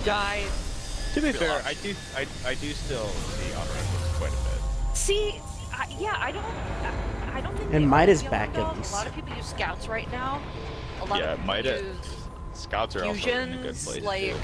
Guys, To be fair, I do still see auto rifles quite a bit. see, yeah, I don't think. And they Midas all back though. at least. A lot of people use scouts right now. A lot Yeah, of people Midas. use Scouts are also in a good fusions, place like.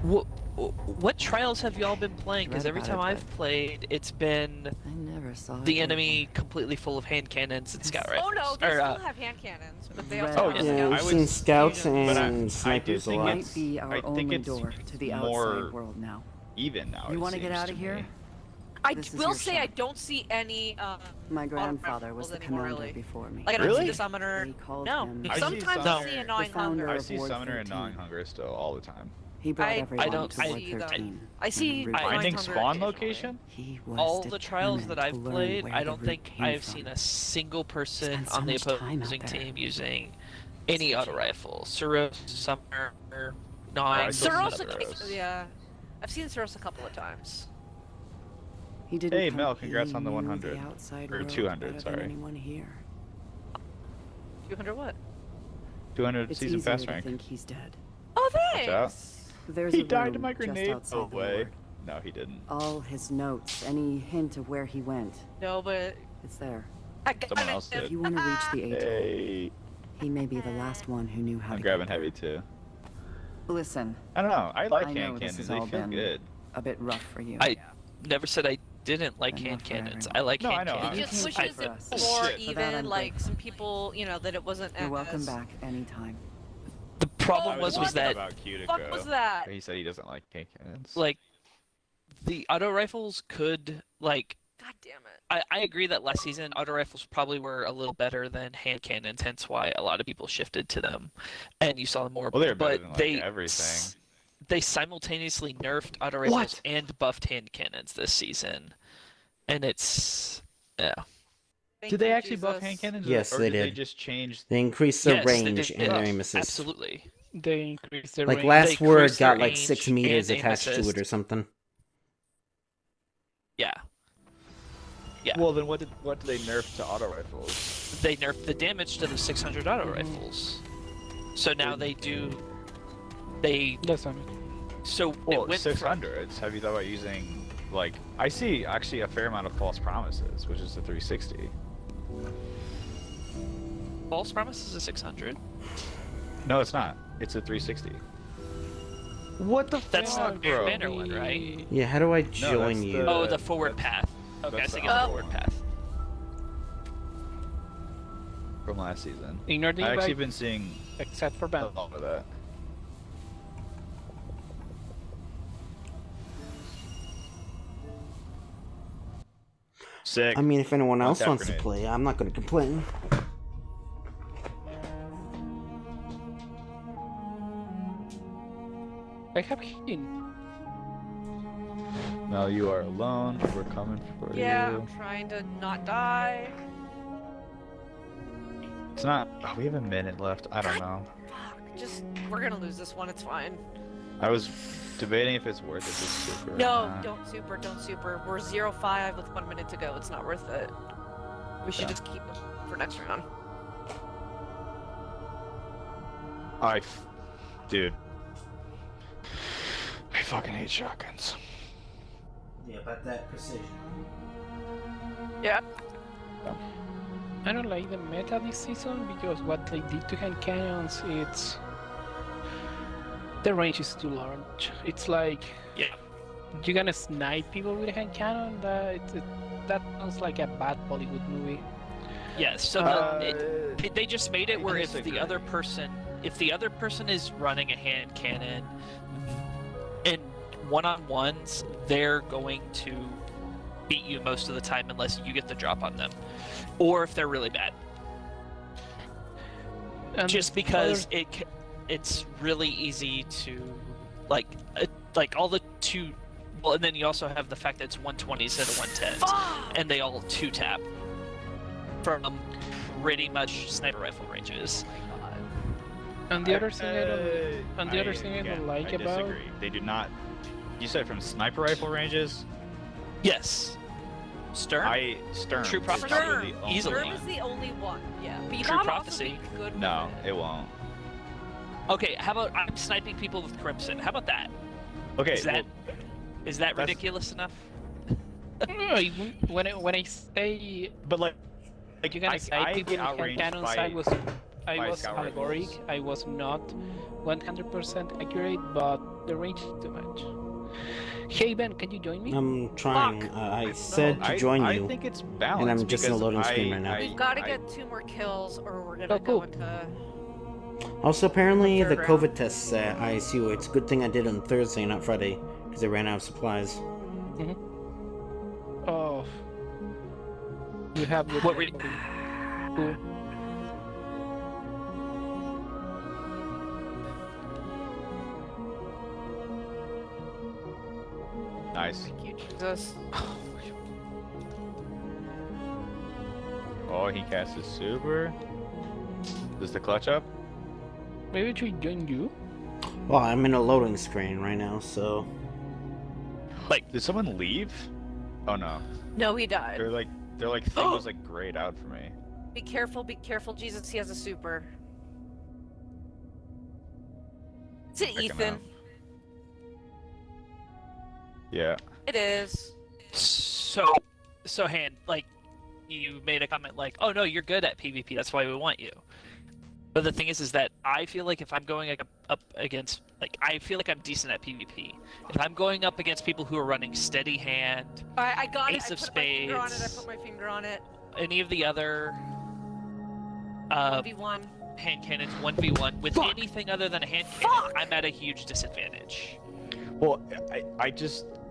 too. What trials have y'all been playing? Because every time I've played, it's been I never saw the enemy completely full of hand cannons and scout Oh rifles. no, they still have hand cannons, but they also Oh, have Yeah, scouts. we've seen scouts but and I snipers a think lot. Might be our I think only it's door to the more outside world now. even now. You want to get out of here? I This is will your say I shot. don't see any. My grandfather was the anymore, commander really. before me. Like I don't Really? see the summoner. They called No, him I see sometimes Summoner. I see a The gnawing founder hunger. I of see Ward Summoner and 13. Gnawing Hunger still all the time. He brought everyone don't- to Ward see them. 13. I see and I- Finding Hunger spawn occasionally. location? He was All the trials that determined I've to learn played, where I the don't root think came I've from. seen a single person Spent so on the much time out opposing there. team using any auto rifle. Suros, Summoner, Gnawing, I those see are Soros, others. yeah, I've seen Soros a couple of times. He didn't Hey, think Mel, congrats he on the knew 100. outside Or world 200, better than sorry. anyone here. 200 what? 200 It's season easier fast to rank. think he's dead. Oh, Watch out. thanks. There's He a died to room my just grenade. outside No the way. ward. No, he didn't. All his notes, any hint of where he went, No, but it's there. I got Someone it. else did. If you want to reach the atoll, Hey, he may be the last one who knew how I'm to grabbing get there. heavy too. Listen, I don't know. I like I know hand this cannons. has They all feel been good. a bit rough for you. I never said I didn't like But hand not for cannons. everyone. I like No, hand I know. cannons. It You just came wishes for it us. was more Shit. For that, even, I'm like grateful. some people, you know, that it wasn't You're as... welcome back anytime. The problem Oh, was what that about Cutiko. What was that? He said he doesn't like hand cannons. like the auto rifles could like God damn it. I agree that last season auto rifles probably were a little better than hand cannons, hence why a lot of people shifted to them, and you saw them more. Well, they're better but than, like, they everything. they simultaneously nerfed auto rifles What? and buffed hand cannons this season, and it's yeah. Thank Did they you, actually buff Jesus. hand cannons? Yes, or they did. They did. just change. They increased their Yes, they range did. and their aim assist. Absolutely. They increase the Like range. last They word increased their got like 6 range meters and aim attached to assist. it or something. Yeah. Yeah. Well, then what did they nerf to auto rifles? They nerfed the damage to the 600 auto rifles. So now they do. They That's on it. so it Well, went from 600s. Have you thought about using like? I see actually a fair amount of false promises, which is the 360. false promises a 600. No, it's not. It's a 360. What the That's fuck, the bro? banner one, right? Yeah, how do I that's join the- you? Oh, the forward path. Okay, I that's was the thinking the other forward one. path. From last season. Ignore the I actually invite, been seeing except for a ban. lot of that. Sick. I mean, if anyone Want else that wants to grenade. play, I'm not going to complain. I have him. Now you are alone. We're coming for Yeah, you. I'm trying to not die. It's not. Oh, we have a minute left. I don't know. Fuck, just, we're gonna lose this one, it's fine. I was debating if it's worth it to super. or No, not. don't super. We're 0-5 with 1 minute to go, it's not worth it. We should Yeah. just keep it for next round. Dude. I fucking hate shotguns. Yeah, about that precision. Yeah. I don't like the meta this season because what they did to hand cannons, it's the range is too large. It's like Yeah. you're gonna snipe people with a hand cannon. That sounds like a bad Bollywood movie. Yeah. So they just made it where if disagree. the other person is running a hand cannon in one-on-ones, they're going to beat you most of the time unless you get the drop on them, or if they're really bad. And Just because it's really easy to like all the two. Well, and then you also have the fact that it's 120 instead of 110s, and they all two tap from pretty much sniper rifle ranges. And the other thing I don't like I about disagree. They do not. You said from sniper rifle ranges. Yes. Stern. Stern. True is Prophecy? probably the only Easily. Stern one. is the only one, yeah. But you True gotta Prophecy. also be good with No, it. it won't. Okay, how about I'm sniping people with Crimson? How about that? Okay. Is that well, is that ridiculous enough? No, when I say but like you're gonna say I people get with hand outranged cannons, by I was scout allegoric. rifles. I was not 100% accurate, but the range is too much. Hey Ben, can you join me? I'm trying. Fuck. I said to join I you. think it's balanced. and I'm just in a because loading screen right now. We've got to get 2 more kills, or we're gonna Oh, go cool. into. Also, apparently The the third COVID round. tests at ISU. It's a good thing I did on Thursday, not Friday, because they ran out of supplies. Oh, you have the What were you- cool. Nice. Thank you, Jesus. Oh, he cast his super. Does the clutch up? Maybe I should join you. Well, I'm in a loading screen right now, so Did someone leave? Oh no. No, he died. Their like thing was like grayed out for me. Be careful, Jesus. He has a super. Is it Check him Ethan? out. Yeah. It is. So hand, like, you made a comment like, "Oh no, you're good at PvP. That's why we want you." But the thing is that I feel like if I'm going up against, like, I feel like I'm decent at PvP. If I'm going up against people who are running steady hand, I got Ace it. of I put my finger on it. I spades. put my finger on it. any of the other 1v1. hand cannons 1v1 with Fuck. anything other than a hand Fuck. cannon, I'm at a huge disadvantage. Well,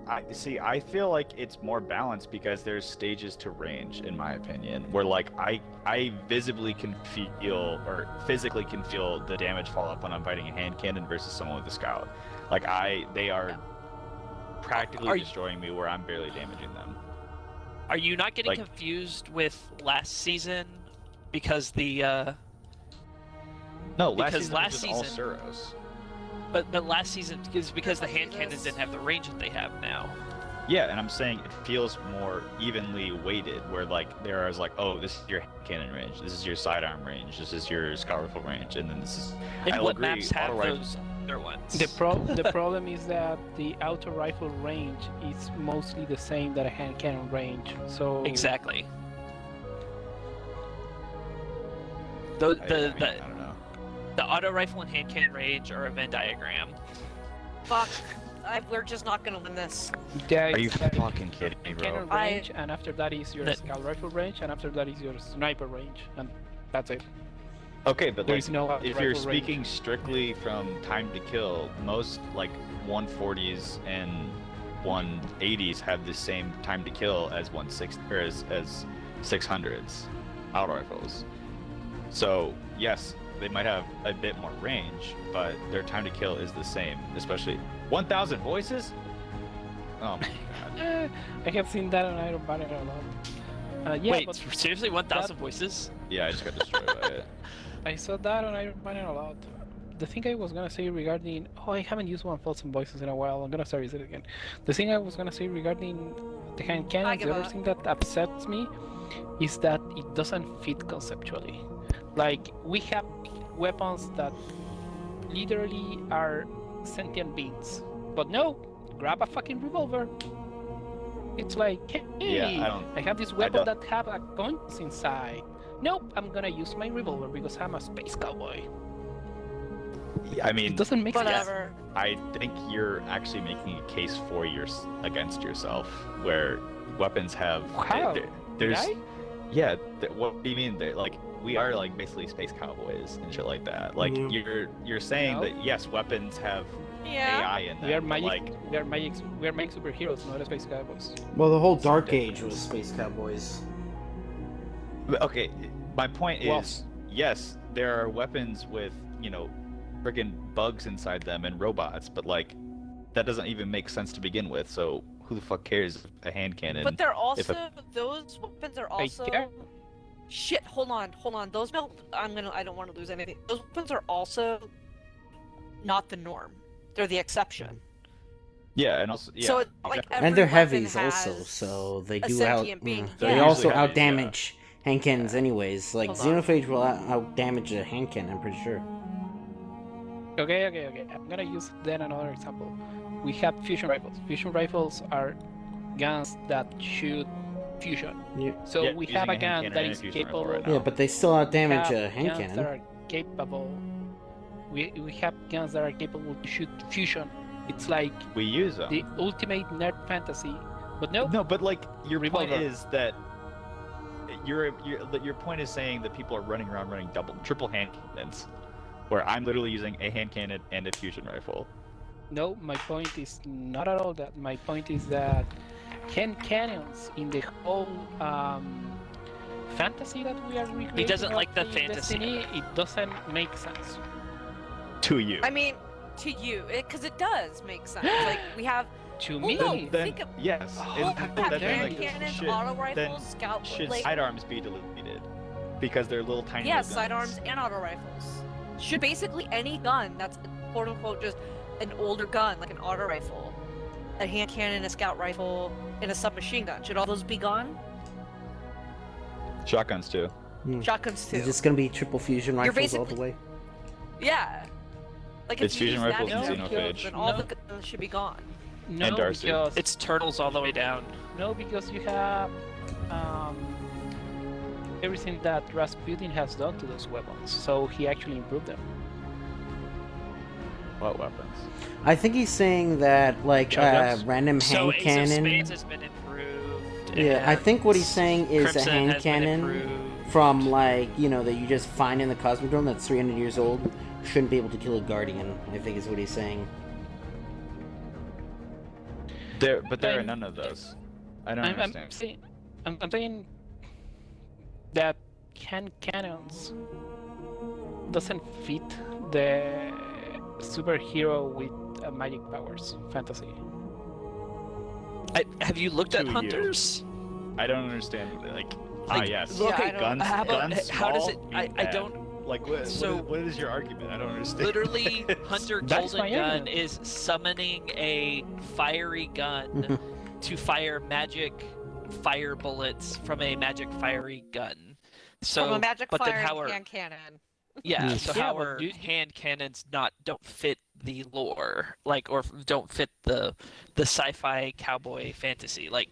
I see. I feel like it's more balanced because there's stages to range, in my opinion, where like I visibly can feel or physically can feel the damage fall up when I'm fighting a hand cannon versus someone with a scout. Like they are practically Are you- destroying me where I'm barely damaging them. Are you not getting Like- confused with last season because the No, last Because season last was just all season- Suros. but last season is because the hand Jesus. cannons didn't have the range that they have now. Yeah, and I'm saying it feels more evenly weighted, where like there is like, oh, this is your hand cannon range, this is your sidearm range, this is your scout rifle range, and then this is. And I'll what agree, maps have auto rifle- those other ones? The problem is that the auto rifle range is mostly the same that a hand cannon range. So Exactly. The I the, mean, the, I don't know. the auto rifle and hand cannon range are a Venn diagram. Fuck. We're just not gonna win this. there Are is you the fucking kidding me, hand bro? cannon I- range, and after that is your That- scout rifle range, and after that is your sniper range, and that's it. Okay, but There like, is no auto if you're rifle range. speaking strictly from time to kill, most like 140s and 180s have the same time to kill as 160 or as 600s auto rifles. So yes, they might have a bit more range, but their time to kill is the same. Especially 1,000 voices. Oh my god. I have seen that on Iron Banner a lot. Yeah, Wait, but seriously, 1,000 voices? Yeah, I just got destroyed by it. I saw that on Iron Banner a lot. The thing I was gonna say regarding I haven't used 1,000 voices in a while. I'm gonna start using it again. The thing I was gonna say regarding the hand cannons, give the other up. thing that upsets me is that it doesn't fit conceptually. Like we have weapons that literally are sentient beings, but no, grab a fucking revolver. It's like, hey, Yeah, I have this weapon don't- that have a guns inside. Nope, I'm gonna use my revolver because I'm a space cowboy. I It mean, doesn't make sense. Whatever. I think you're actually making a case for against yourself, where weapons have. How? There's. Did I? Yeah. What do you mean? Like we are like basically space cowboys and shit like that. Like Yeah. you're saying No. that yes, weapons have Yeah. AI in them. We are but, magic. like We are magic. We are magic superheroes, not space cowboys. well, the whole Dark Some Age was Space Cowboys. okay, my point Well- is yes, there are weapons with friggin' bugs inside them and robots, but like that doesn't even make sense to begin with. So who the fuck cares if a hand cannon? But they're if also those weapons are also. care. Shit, hold on. Those I don't want to lose anything. Those weapons are also not the norm. They're the exception. Yeah, and also yeah. So it, like exactly. every And they're weapon heavies has also, so they a do out. sentient being. They Yeah. also Usually out heavies, yeah. damage hand cannons anyways. Like Hold on. Xenophage will out damage a hand cannon, I'm pretty sure. Okay. I'm gonna use then another example. We have fusion rifles. Fusion rifles are guns that shoot fusion. Yeah. So Yeah, we using have a a hand gun cannon that and a is fusion rifle capable. right Yeah, now. but they still We outdamage have a hand guns that cannon. are capable. We have guns that are capable to shoot fusion. It's like We use them. the ultimate nerd fantasy. But no, No, but like your point Revolver. is that your point is saying that people are running around running triple hand cannons, where I'm literally using a hand cannon and a fusion rifle. no, my point is not at all that. My point is that hand cannons in the whole fantasy that we are recreating. doesn't of like the fantasy Destiny, of it doesn't make sense. To you. I mean, to you, because it does make sense. Like we have. To Well, me, no, then think of- yes, Oh, Well, and we how have dare hand you. cannons, should, auto then rifles, scout. should Like, sidearms be deleted because they're little tiny. yeah, guns. sidearms and auto rifles. Should basically any gun that's quote unquote just an older gun, like an auto rifle, a hand cannon, a scout rifle, and a submachine gun. Should all those be gone? Shotguns too. Shotguns too. It's just gonna be triple fusion You're rifles all the basically- way. Yeah. Like It's if you fusion use that rifles and example, xenophage. then all No. the guns should be gone. no, And Darcy. because It's turtles all the way down. no, because you have everything that Rasputin has done to those weapons. So he actually improved them. What weapons? I think he's saying that like Shotguns? random So hand Ace of cannon. Spades has been improved. Yeah, I think what he's saying is Crimson a hand has been cannon improved. from like that you just find in the Cosmodrome that's 300 years old shouldn't be able to kill a Guardian. I think is what he's saying. There are I'm- none of those. I don't I'm understand. saying, I'm saying that hand cannons doesn't fit the superhero with magic powers fantasy. Have you looked To at you. Hunters? I don't understand. Like, Yes. Yeah, okay, I don't- guns. how about- guns. how does small, it- I bad. don't- Like So- what is your argument? I don't understand. Literally, Hunter That's Golden my Gun argument. is summoning a fiery gun to fire magic fire bullets from a magic fiery gun. So, From a magic but then fire how are hand cannon. yeah? Mm. So Yeah, how but are you- hand cannons don't fit the lore, like, or don't fit the sci-fi cowboy fantasy? Like,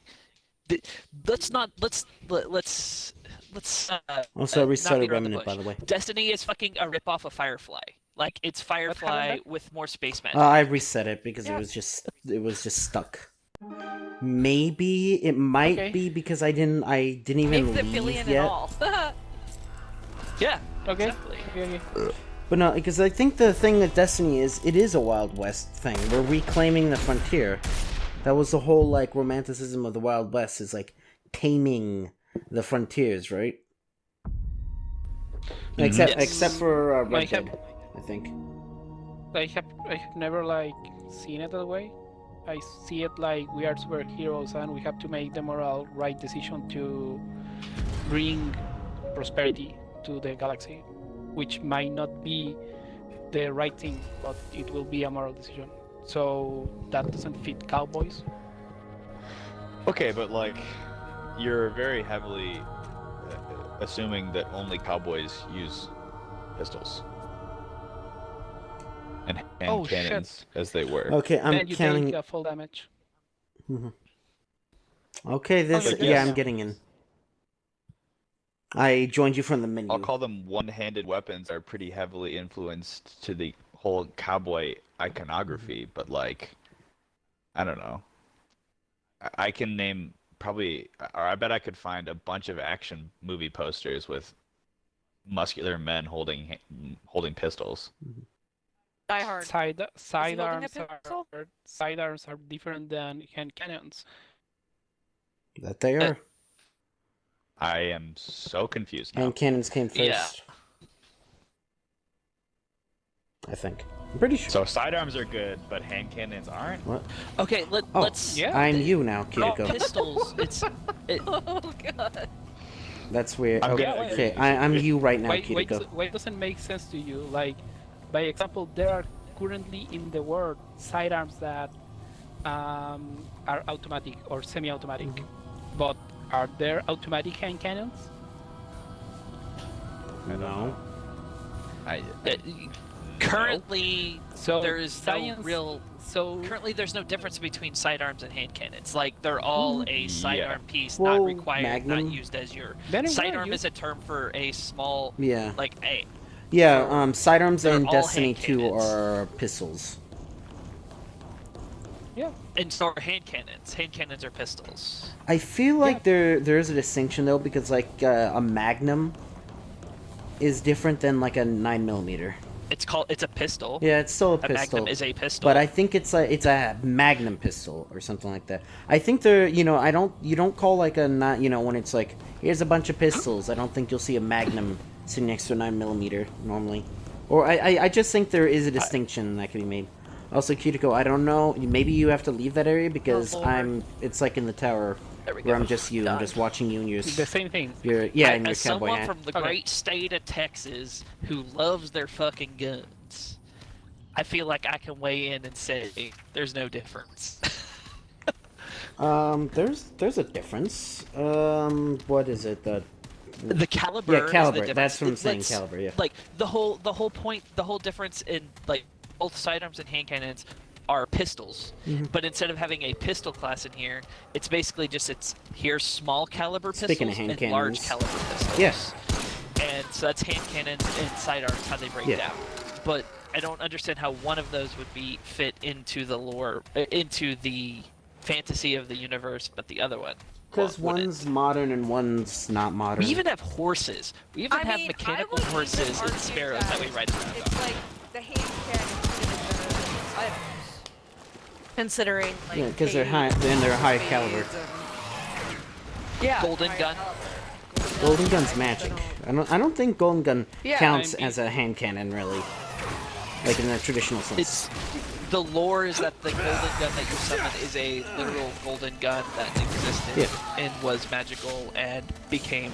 let's Also, I not restarted beat around the Remnant, by bush. the way. Destiny is fucking a ripoff of Firefly. Like, it's Firefly with more space magic. I reset it because Yeah. it was just stuck. Maybe it might Okay. be because I didn't even Makes it leave billion and yet. all. Yeah, Okay. exactly. Okay. But no, because I think the thing with Destiny is it is a Wild West thing. We're reclaiming the frontier. That was the whole like romanticism of the Wild West is like taming the frontiers, right? Except Yes. except for Red Like, Dead, I think. I have never like seen it that way. I see it like we are superheroes and we have to make the moral right decision to bring prosperity to the galaxy, which might not be the right thing, but it will be a moral decision. So that doesn't fit cowboys. Okay, but like, you're very heavily assuming that only cowboys use pistols and hand Oh, shit. cannons as they were. Okay, I'm Then you counting. take full damage. Okay, this Okay, yeah, yes. I'm getting in. I joined you from the menu. I'll call them one-handed weapons are pretty heavily influenced to the whole cowboy iconography, but like, I don't know. I can name probably, or I bet I could find a bunch of action movie posters with muscular men holding pistols. Die Hard. Sidearms pistol? are different than hand cannons. That they are. I am so confused now. Hand cannons came first. Yeah. I think. I'm pretty sure. So sidearms are good, but hand cannons aren't? What? Okay, Oh, let's. yeah. I'm you now, They're all Cutiko. pistols. Oh god. That's weird. I'm Okay, gonna agree okay. with you. I'm you right now, Why Cutiko. doesn't make sense to you? Like, by example, there are currently in the world sidearms that are automatic or semi-automatic, but are there automatic hand cannons? No. I, Currently, So there is science. no real. So Currently, there's no difference between sidearms and hand cannons. Like they're all a sidearm piece, Well, not required, Magnum. not used as your. Then again, Sidearm you- is a term for a small, Yeah. like a. Yeah, for- sidearms they're in all Destiny hand 2 cannons. are pistols. yeah. And so are hand cannons. Hand cannons are pistols. I feel like there is a distinction though, because like a Magnum is different than like a 9mm. It's a pistol. Yeah, it's still a A pistol. Magnum is a pistol. But I think it's a Magnum pistol or something like that. I think you don't call like a not, when it's like here's a bunch of pistols. I don't think you'll see a Magnum sitting next to a 9mm normally. Or I just think there is a distinction that can be made. Also, Cutiko, I don't know. Maybe you have to leave that area because Lord. it's like in the tower There we where go. I'm just you. I'm Done. just watching you and The same thing. in your As cowboy someone hat. from the Okay. great state of Texas who loves their fucking guns, I feel like I can weigh in and say there's no difference. There's a difference. What is it? The caliber. Yeah, caliber. Is the That's what I'm difference. saying. Let's- Caliber. Yeah. Like the whole point, the whole difference in like both sidearms and hand cannons are pistols, Mhm. but instead of having a pistol class in here, it's basically just here's small caliber Speaking of pistols hand and large cannons. caliber pistols. Yes. And so that's hand cannons and sidearms how they break Yeah. down. But I don't understand how one of those would be fit into the lore, into the fantasy of the universe, but the other one. Because wouldn't. one's modern and one's not modern. We even have horses. We even I have mean, mechanical I would even horses and argue sparrows that we ride around It's on. like the hand cannon is better than sidearms. Considering like Yeah, 'cause they're high- and they're high spades caliber. and- Yeah. Golden high gun. caliber. Golden Gun's I magic. don't know. I don't think Golden Gun Yeah, counts I mean- as a hand cannon really, like in the traditional sense. It's the lore is that the golden gun that you summon is a literal golden gun that existed and was magical and became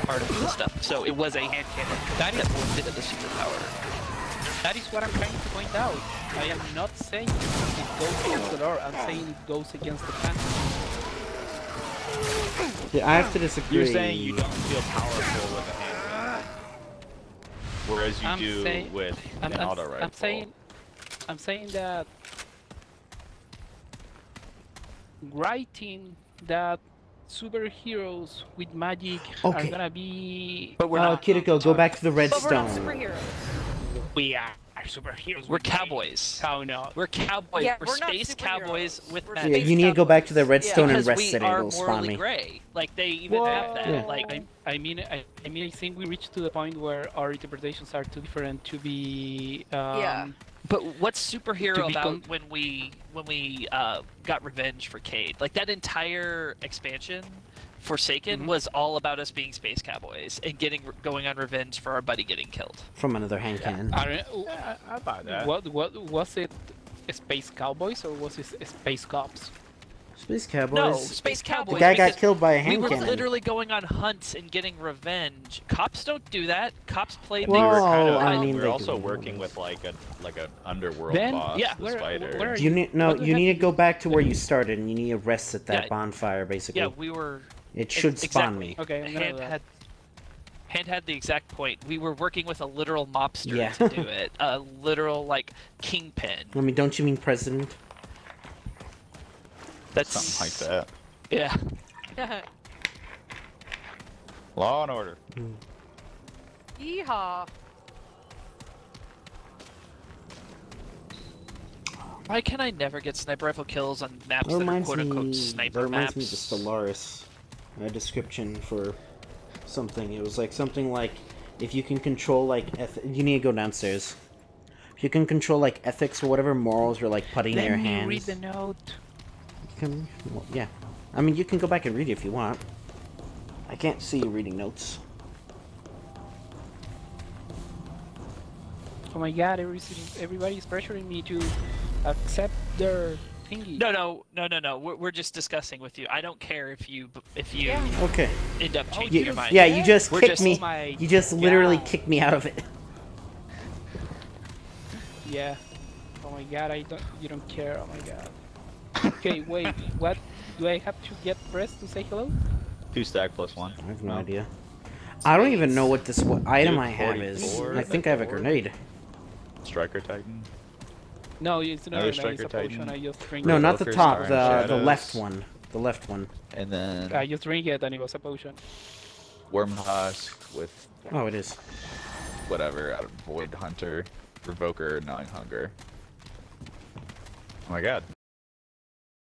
part of the stuff. So it was a hand cannon that morphed into the superpower. That is what I'm trying to point out. I am not saying it goes against the lore. I'm saying it goes against the fantasy. Yeah, I have to disagree. You're saying you don't feel powerful with a hand cannon, whereas you I'm do saying- with I'm, an I'm- auto rifle. I'm saying that writing that superheroes with magic Okay. are gonna be. But we're not. Kiriko, go back to the But we're not redstone. superheroes. We are superheroes. We're with magic. cowboys. How not? We're cowboys. Yeah, we're we're not space superheroes. cowboys with We're Yeah, magic. space you need to go back to the cowboys. redstone and Because rest we it. are It'll spawn morally me. gray. Like they even have that. Yeah. Like I mean, I think we reached to the point where our interpretations are too different to be. Yeah. But what's superhero To be about when we got revenge for Cade? Like that entire expansion, Forsaken, Mhm. was all about us being space cowboys and going on revenge for our buddy getting killed. From another hand cannon. I buy that. What was it? Space cowboys or was it space cops? Space No, Cowboys. space cowboys. the guy got because killed by a We hand were cannon. literally going on hunts and getting revenge. Cops don't do that. Cops play And we were Well, kind of, I mean, we they were also do. working with like an underworld Then- boss, yeah, the where- spider. where are You need What the you heck need to is- go back to where you started, and you need to rest at that Yeah. bonfire. Basically, Yeah, we were. it should spawn exactly. me. Okay, I'm gonna Hand do that. had the exact point. We were working with a literal mobster Yeah. to do it. A literal like kingpin. I mean, don't you mean president? That's Something like that. Yeah. Law and order. Yeehaw. Why can I never get sniper rifle kills on maps That that are reminds quote unquote me. sniper That reminds maps? me of the Stellaris description for something. It was like something like if you can control like you need to go downstairs. If you can control like ethics or whatever morals or like putting Let your me hands. read the note. You can, well, yeah. I mean, you can go back and read it if you want. I can't see you reading notes. Oh my god, everybody's pressuring me to accept their thingy. No. We're just discussing with you. I don't care if you Yeah. Okay. end up Oh, changing you your just- mind. Yeah, you just We're kicked just- me. Oh my You just literally God. kicked me out of it. Yeah. Oh my god, you don't care. Oh my god. Okay, wait. What do I have to get pressed to say hello? 2 stack plus 1. I have no idea. I don't even know what item Dude, I have is. 44, I think I have a grenade. Striker Titan. No, it's not Another an ice Striker potion. Titan. I just drink No, it. not the Evoker's top. Iron The Shadows. left one. The left one. And then I just drink it and it was a potion. Worm Husk with Oh, it is. whatever, out of Void Hunter, Revoker, Gnawing Hunger. Oh my god.